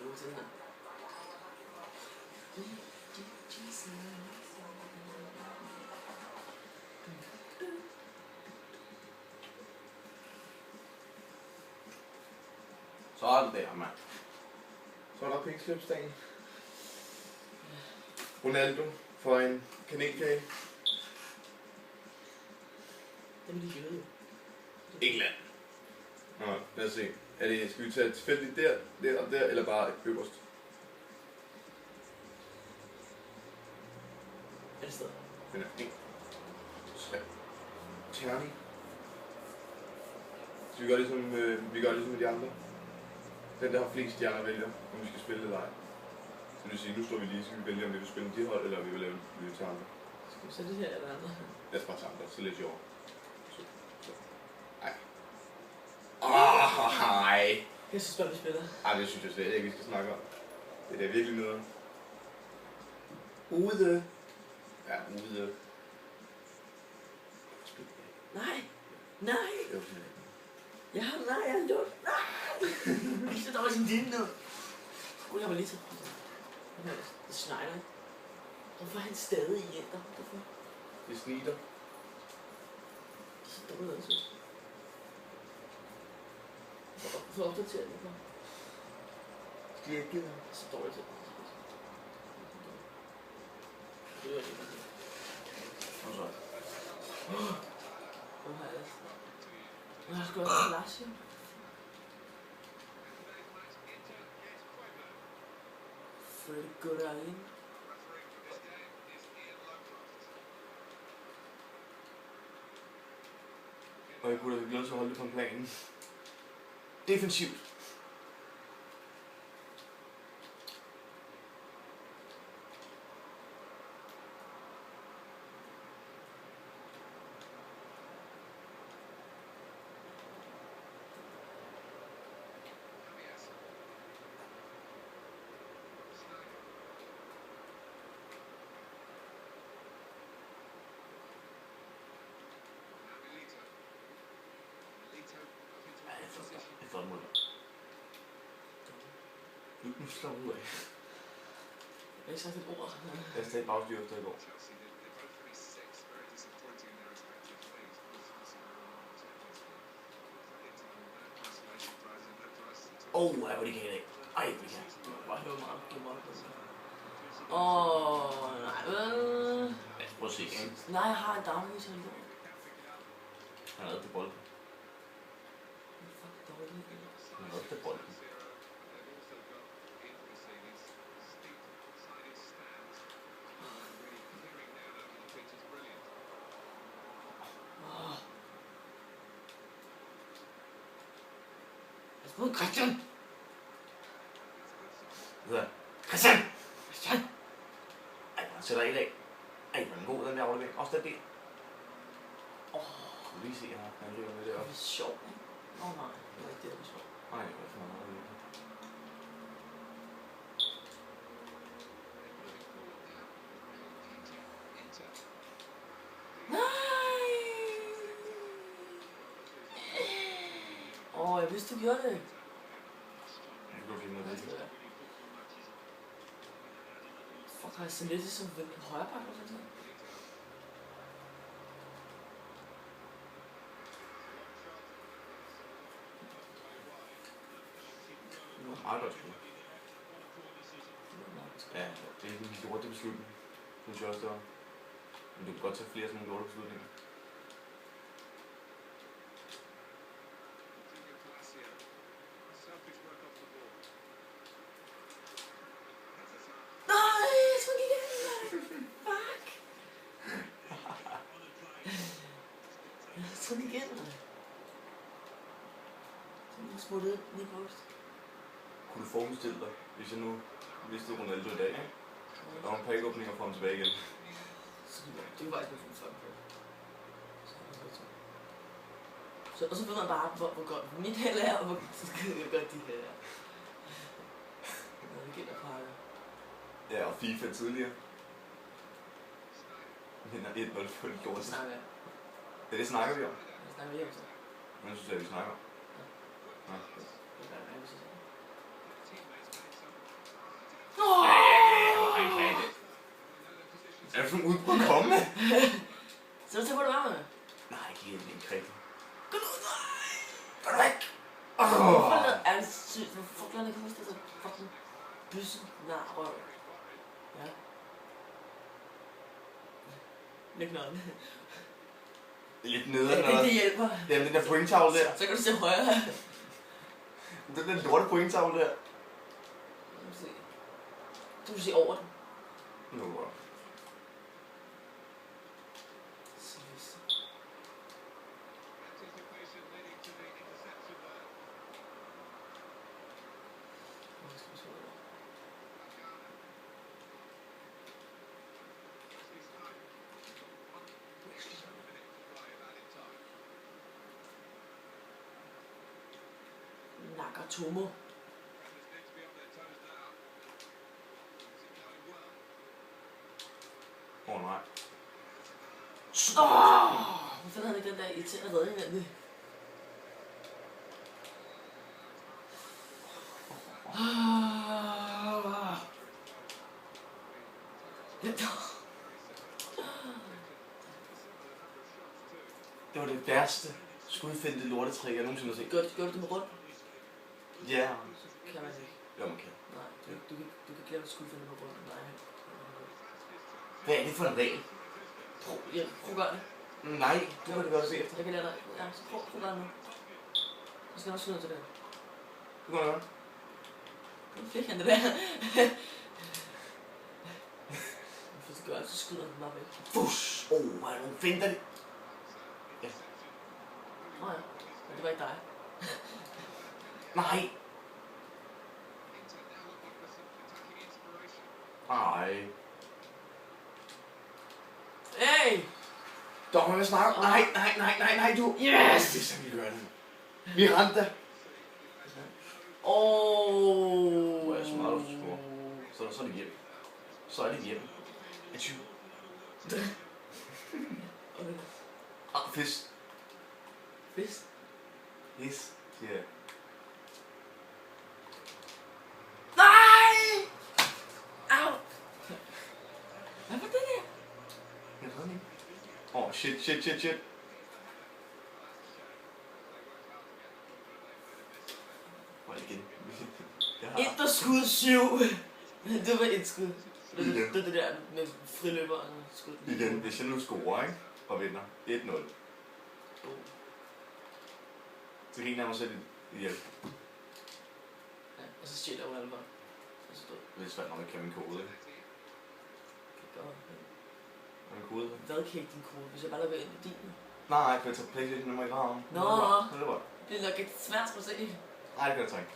god til den her. Så er den der, mand. Så er der pengsløbsdagen. Ronaldo for en kanelkage. Det vil de jøde. England. Nå, lad os se. Skal vi tage tilfældigt der og der, eller bare øverst? Et sted. Den er 1, 3, terning. Så vi gør ligesom med de andre. Den der har flest stjerner vælger, om vi skal spille eller ej. Så det vil sige, nu står vi lige, så vi vælge, om vi vil spille de hold, eller om vi vil lave en til andre. Skal vi så det her eller andre? Lad os bare tage andre, så lidt sjovere. Ej. Hej. Jeg synes bare, vi spiller. Ej, det synes jeg slet ikke, vi skal snakke om. Det er da virkelig nederen. Ude. Ja, ude. Nej. Nej. Jeg har lukket. Nej. Så der var sin dine ned. Gud, jeg var lige til. Det snegler. Hvorfor er han stadig i hjælper? Hvorfor? Det snitter. Det er så dårligt, jeg synes. Hvorfor opdaterer den for? Skal jeg ikke give dig? Det er så dårligt til. Det er jo ikke. Og så. Hvor har jeg det? Jeg har sgu også Lazio. Freddy Guarin. Og jeg kunne da glæde til at holde det på planen. Defensivt. Det er flot mål. Nu slår ud af. Jeg har ikke sagt et ord. Jeg har stadig bagstyr efter i går. Hvor de kan i dag. Ej, hvor de kan. Bare høre meget. Nej. Prøv at se, ikke? Nej, jeg har en dame i sådan. Han er reddet til bolden. Fuck dårligt. Han er reddet til bolden. Hvad Christian? Hvad? Christian! Ej, han sætter i dag. Ej, hvor er den god, den der aflevering. Også den del. Kan du lige se, at han løber med det op? Det er sjovt, ikke? Nej, det er ikke det, der er sjovt. Nej, det er for meget. Nej! Jeg vidste, du gjorde det. Jeg kan finde noget af det. Fuck, har jeg sådan lidt som en højreback eller sådan noget? Meget godt spil. Ja, det er ikke en lorte beslutning. Synes jeg også, det var. Men du kan godt tage flere sådan nogle lorte beslutninger. Nej, jeg skulle ikke igen. Fuck. Jeg skulle ikke igen. Så nu smuttede den lige post. Kunne du forestille dig, hvis jeg nu vidste Ronaldo i dag, ikke? Der var en pakkeåbninger for ham tilbage igen. Det var faktisk med fuld så, og så ved man bare, hvor godt mit held er, og hvor godt de held er. Det gælder pakker. Ja, og FIFA tidligere. Vinder 1-0 på det lort. Ja, det snakker vi om. Det snakker vi om så. Hvad synes jeg, vi snakker om? Ja. det for en udbrud at komme med? Så må du være med. Nej, giv den en krig. Gå nu, nej! Gå nu væk! Hvorfor er det sygt? Hvorfor kan jeg ikke huske det? Fucking byssen. Nej, røv. Ja. Læg noget. Lidt nede eller Det hjælper. Jamen den der pointtavle der. Så kan du se højre. Den der lorte pointtavle der. Du kan se over den. Nu var det. Nagatomo. Nej. Hvorfor havde han ikke den der irriterende redning af det? Det var det værste skudfindte lortetræk, jeg nogensinde har set. Gør du det med rundt? Ja. Kan man ikke. Jo, man kan. Nej, du kan glemme at skulle finde med rundt. Nej. Hvad er det for en regel? Prøv at gøre det. Nej, du kan det godt se efter. Jeg kan lære dig. Ja, så prøv at gøre det nu. Så skal jeg også skyde til det. Du kan gøre. Nu fik han det der. Hvis det gør det, så skyder han bare væk. Fush! Hvor er nogle finter det? Ja. Nå ja, men det var ikke dig. Nej! Ej. Hey! Dommer, hvad snakker? Nej, du! Yes! Det er sådan, vi gør det. Miranda! Hvor er jeg smart, du score. Så er det hjem. Så er det hjem. Atju. Fisk. Fisk? Yes. Yeah. Nej! Au! Hvad var det der? Jeg ved ikke. Åh, shit. Hvor er det igen? Et skud 7. Det var et skud. Det er det der med friløberen skud. Igen, hvis jeg nu scorer, ikke? Og vinder 1-0. Så griner jeg mig selv ihjel. Ja, og så stjæler jeg jo alle bare. Det er svært, når man kan min kode, ikke? Min kode? Hvad kan ikke din kode, hvis jeg bare lader være ind i din? Nej, for jeg tager PlayStation nummer i graven. Nå. Det er nok ikke svært at se. Nej, det kan jeg ikke.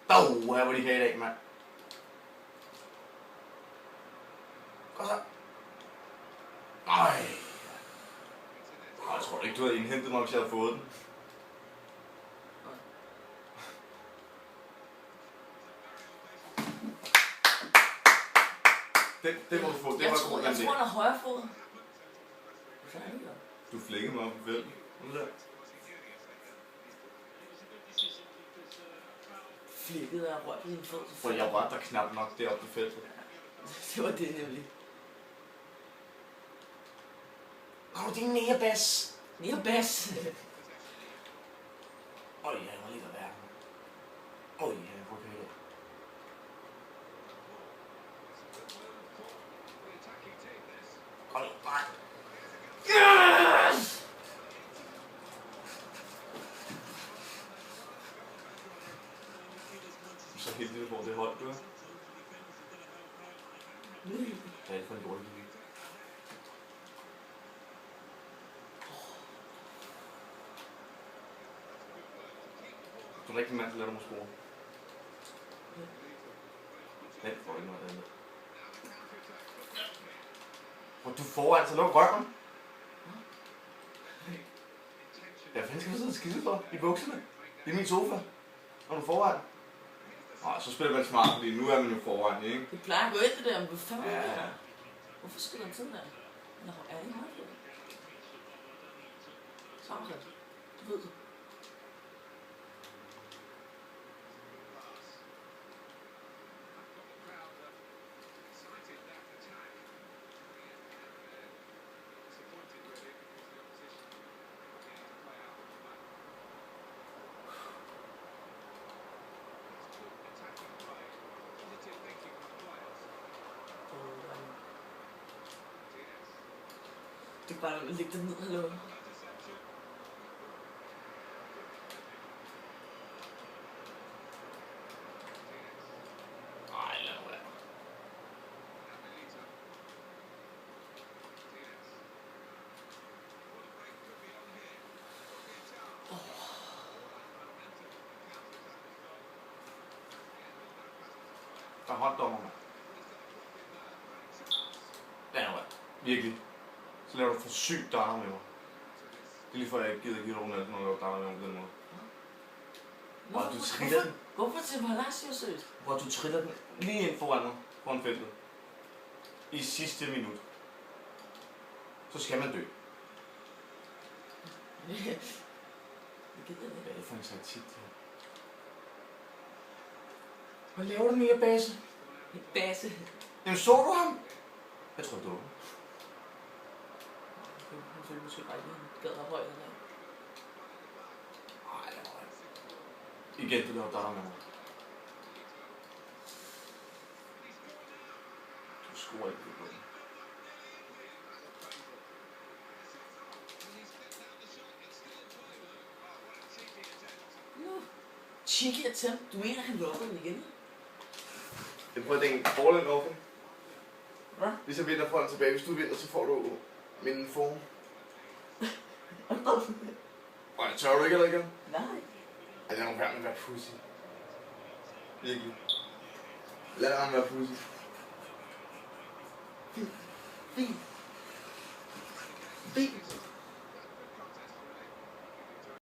Her hvor de kan i dag, mand. Kom så. Ej. Jeg tror ikke, du havde indhentet mig, hvis jeg havde fået den. Det må du få. Jeg tror, han er højre fod. Du flækkede mig op på vælden. Flækket og rørt på din fod. For jeg rørte dig knap nok deroppe på feltet. Det var det nemlig. Kom din nærebas. Nærebas? Øj, jeg var lidt af verden. Øj, jeg var okay. Kom ind, nej. Yes! Så helt lille, hvor det holdt, du er. Hvad er det for en dårlig gik? Du er rigtig mand, der lader dig mig score. Nej, får ikke noget andet. Og du får altså luk røven. Hvad fanden skal du sidde og skide for? I bukserne? Det er min sofa. Og du foran. Nej, så spiller man smart, fordi nu er man jo foran, ikke? Det plejer at gå ind det der, men hvad fanden er det Ja. der? Hvorfor spiller han sådan der? Nå, er det højt? Sammenhæng. Du ved det. bare lægge det ned, hallo. Ej, lad nu være. Der er hotdommer, mand. Lad nu være. Virkelig. Så laver du for sygt darter med mig. Det er lige for, at jeg ikke gider give dig Ronaldo, når du laver darter med mig på den måde. Hvor du triller den. Hvorfor til Palacio, seriøst? Hvor du triller den lige ind foran mig, foran feltet. I sidste minut. Så skal man dø. Det gider jeg Hvad er det for en taktik, det her? Hvad laver du mere, Basse? Basse? Jamen, så du ham? Jeg tror, det var. Han følte måske bare ikke, han gad have højt eller noget. Ej, det var igen, du laver darter med mig. Du skruer ikke på den. Cheeky attempt. Du mener, han lukker den igen? Jeg prøver at tænke, forlænd offen. Hvad? Hvis jeg vinder, får den tilbage. Hvis du vinder, så får du min form. Og jeg tør du ikke eller igen? Nej. Ej, det er nogle værd med at være pussy. Virkelig. Lad ham være pussy. Fint.